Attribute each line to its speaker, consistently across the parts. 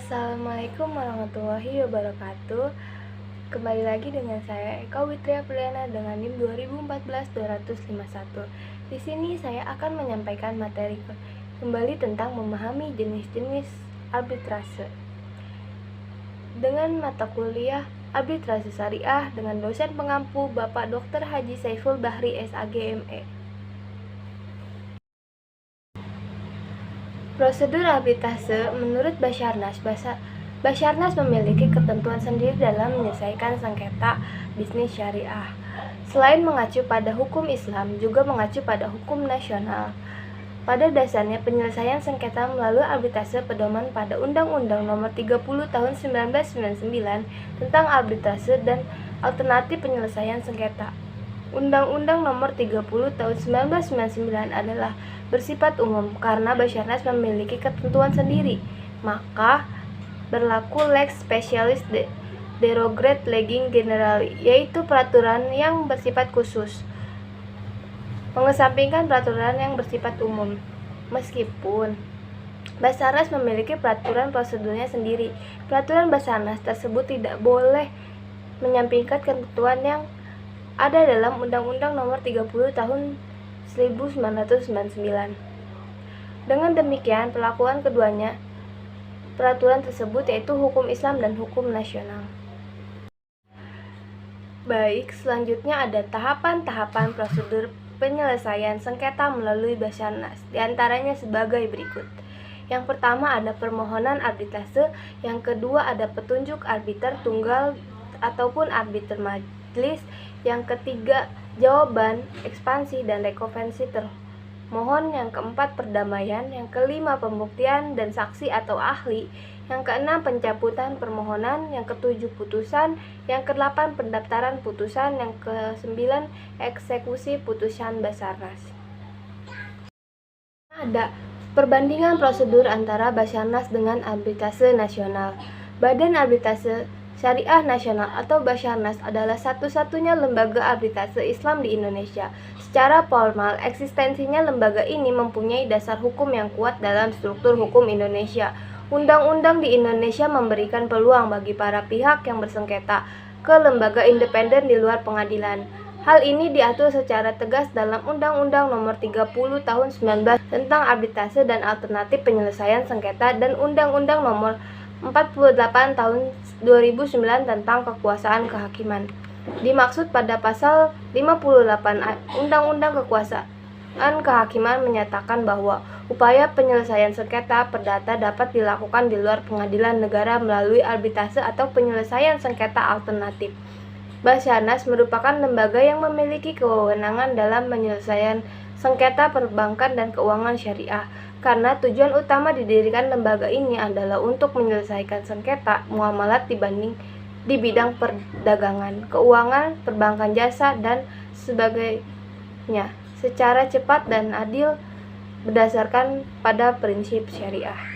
Speaker 1: Assalamualaikum warahmatullahi wabarakatuh. Kembali lagi dengan saya Eka Witria Piliana dengan NIM 2014-251. Di sini saya akan menyampaikan materi kembali tentang memahami jenis-jenis arbitrase dengan mata kuliah Arbitrase Syariah dengan dosen pengampu Bapak Dr. Haji Saiful Bahri SAGME. Prosedur arbitrase menurut Basarnas memiliki ketentuan sendiri dalam menyelesaikan sengketa bisnis syariah. Selain mengacu pada hukum Islam, juga mengacu pada hukum nasional. Pada dasarnya, penyelesaian sengketa melalui arbitrase pedoman pada Undang-Undang Nomor 30 Tahun 1999 tentang arbitrase dan alternatif penyelesaian sengketa. Undang-Undang Nomor 30 Tahun 1999 adalah bersifat umum karena Basarnas memiliki ketentuan sendiri, maka berlaku lex specialis derogate legem generali, yaitu peraturan yang bersifat khusus, mengesampingkan peraturan yang bersifat umum. Meskipun Basarnas memiliki peraturan prosedurnya sendiri, peraturan Basarnas tersebut tidak boleh menyampingkan ketentuan yang ada dalam Undang-Undang Nomor 30 Tahun 1999. Dengan demikian, perlakuan keduanya peraturan tersebut yaitu hukum Islam dan hukum nasional. Baik, selanjutnya ada tahapan-tahapan prosedur penyelesaian sengketa melalui Basarnas, diantaranya sebagai berikut. Yang pertama ada permohonan arbitrase, yang kedua ada petunjuk arbiter tunggal ataupun arbiter majelis, yang ketiga jawaban, ekspansi, dan rekonvensi termohon, yang keempat perdamaian, yang kelima pembuktian dan saksi atau ahli, yang keenam pencabutan permohonan, yang ketujuh putusan, yang kedelapan pendaftaran putusan, yang kesembilan eksekusi putusan Basarnas. Ada perbandingan prosedur antara Basarnas dengan arbitrase nasional. Badan Arbitrase Syariah Nasional atau Basarnas adalah satu-satunya lembaga arbitrase Islam di Indonesia. Secara formal, eksistensinya lembaga ini mempunyai dasar hukum yang kuat dalam struktur hukum Indonesia. Undang-undang di Indonesia memberikan peluang bagi para pihak yang bersengketa ke lembaga independen di luar pengadilan. Hal ini diatur secara tegas dalam Undang-Undang Nomor 30 Tahun 19 tentang arbitrase dan alternatif penyelesaian sengketa dan Undang-Undang Nomor 48 Tahun 2009 tentang kekuasaan kehakiman. Dimaksud pada pasal 58 Undang-Undang Kekuasaan Kehakiman menyatakan bahwa upaya penyelesaian sengketa perdata dapat dilakukan di luar pengadilan negara melalui arbitrase atau penyelesaian sengketa alternatif. Basarnas merupakan lembaga yang memiliki kewenangan dalam penyelesaian sengketa perbankan dan keuangan syariah, karena tujuan utama didirikan lembaga ini adalah untuk menyelesaikan sengketa muamalat di bidang perdagangan, keuangan, perbankan jasa, dan sebagainya secara cepat dan adil berdasarkan pada prinsip syariah.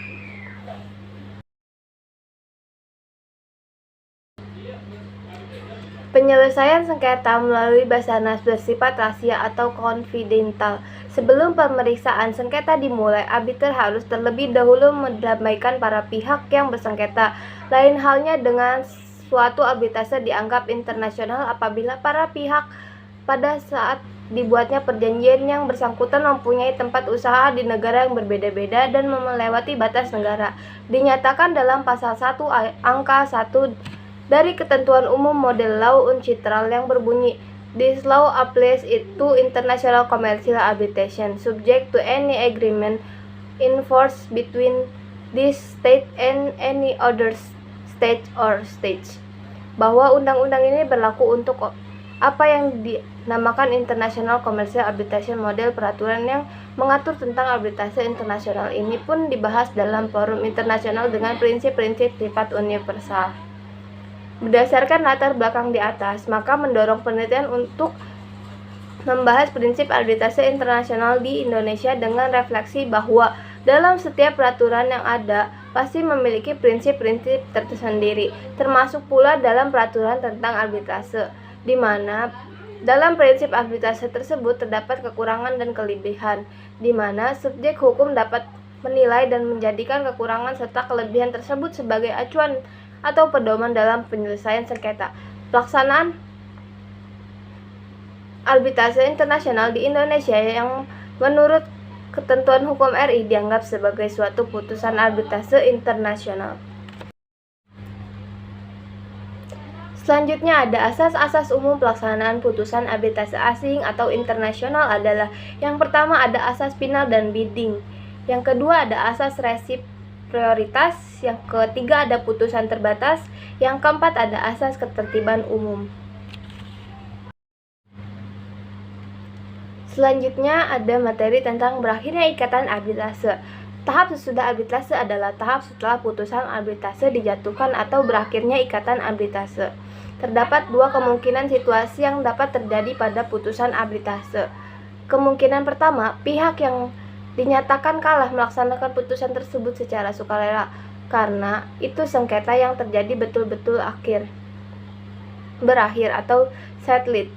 Speaker 1: Penyelesaian sengketa melalui Basarnas bersifat rahasia atau konfidensial. Sebelum pemeriksaan sengketa dimulai, arbiter harus terlebih dahulu mendamaikan para pihak yang bersengketa. Lain halnya dengan suatu arbitrase dianggap internasional apabila para pihak pada saat dibuatnya perjanjian yang bersangkutan mempunyai tempat usaha di negara yang berbeda-beda dan melewati batas negara. Dinyatakan dalam pasal 1 angka 1 dari Ketentuan Umum Model Law Uncitral yang berbunyi, "This law applies it to international commercial arbitration, subject to any agreement in force between this state and any other state or states." Bahwa undang-undang ini berlaku untuk apa yang dinamakan International Commercial Arbitration Model. Peraturan yang mengatur tentang arbitrase internasional ini pun dibahas dalam forum internasional dengan prinsip-prinsip sifat universal. Berdasarkan latar belakang di atas, maka mendorong penelitian untuk membahas prinsip arbitrase internasional di Indonesia dengan refleksi bahwa dalam setiap peraturan yang ada pasti memiliki prinsip-prinsip tersendiri, termasuk pula dalam peraturan tentang arbitrase, di mana dalam prinsip arbitrase tersebut terdapat kekurangan dan kelebihan, di mana subjek hukum dapat menilai dan menjadikan kekurangan serta kelebihan tersebut sebagai acuan atau pedoman dalam penyelesaian sengketa. Pelaksanaan arbitrase internasional di Indonesia yang menurut ketentuan hukum RI dianggap sebagai suatu putusan arbitrase internasional. Selanjutnya ada asas-asas umum pelaksanaan putusan arbitrase asing atau internasional adalah yang pertama ada asas final dan bidding, yang kedua ada asas resiproritas, yang ketiga ada putusan terbatas, yang keempat ada asas ketertiban umum. Selanjutnya ada materi tentang berakhirnya ikatan arbitrase. Tahap sesudah arbitrase adalah tahap setelah putusan arbitrase dijatuhkan atau berakhirnya ikatan arbitrase. Terdapat dua kemungkinan situasi yang dapat terjadi pada putusan arbitrase. Kemungkinan pertama, pihak yang dinyatakan kalah melaksanakan putusan tersebut secara sukarela, karena itu sengketa yang terjadi betul-betul berakhir atau settled.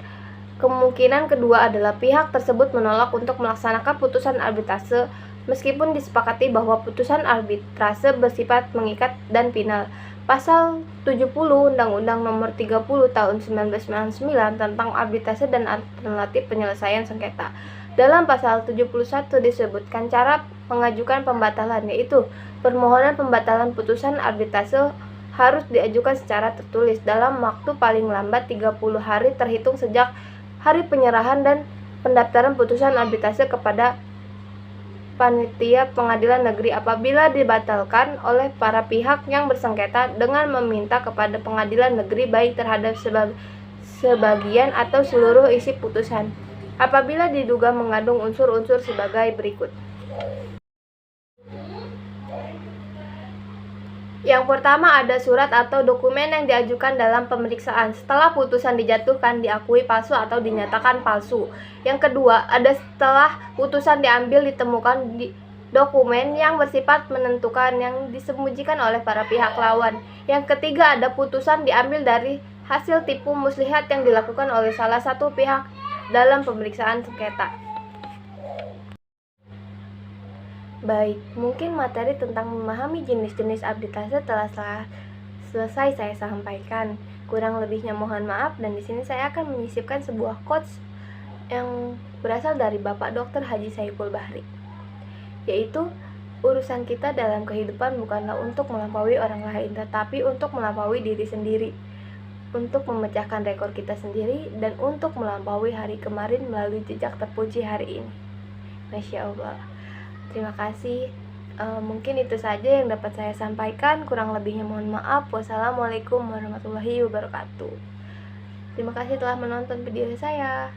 Speaker 1: Kemungkinan kedua adalah pihak tersebut menolak untuk melaksanakan putusan arbitrase meskipun disepakati bahwa putusan arbitrase bersifat mengikat dan final. Pasal 70 Undang-Undang Nomor 30 Tahun 1999 tentang arbitrase dan alternatif penyelesaian sengketa. Dalam pasal 71 disebutkan cara mengajukan pembatalan, yaitu permohonan pembatalan putusan arbitrase harus diajukan secara tertulis dalam waktu paling lambat 30 hari terhitung sejak hari penyerahan dan pendaftaran putusan arbitrase kepada panitia pengadilan negeri apabila dibatalkan oleh para pihak yang bersengketa dengan meminta kepada pengadilan negeri baik terhadap sebagian atau seluruh isi putusan apabila diduga mengandung unsur-unsur sebagai berikut. Yang pertama ada surat atau dokumen yang diajukan dalam pemeriksaan setelah putusan dijatuhkan diakui palsu atau dinyatakan palsu. Yang kedua ada setelah putusan diambil ditemukan dokumen yang bersifat menentukan yang disembunyikan oleh para pihak lawan. Yang ketiga ada putusan diambil dari hasil tipu muslihat yang dilakukan oleh salah satu pihak dalam pemeriksaan sengketa. Baik, mungkin materi tentang memahami jenis-jenis arbitrase telah selesai saya sampaikan. Kurang lebihnya mohon maaf, dan di sini saya akan menyisipkan sebuah quotes yang berasal dari Bapak Dr. Haji Saiful Bahri, yaitu urusan kita dalam kehidupan bukanlah untuk melampaui orang lain, tetapi untuk melampaui diri sendiri, untuk memecahkan rekor kita sendiri, dan untuk melampaui hari kemarin melalui jejak terpuji hari ini. Masya Allah. Terima kasih. Mungkin itu saja yang dapat saya sampaikan. Kurang lebihnya mohon maaf. Wassalamualaikum warahmatullahi wabarakatuh. Terima kasih telah menonton video saya.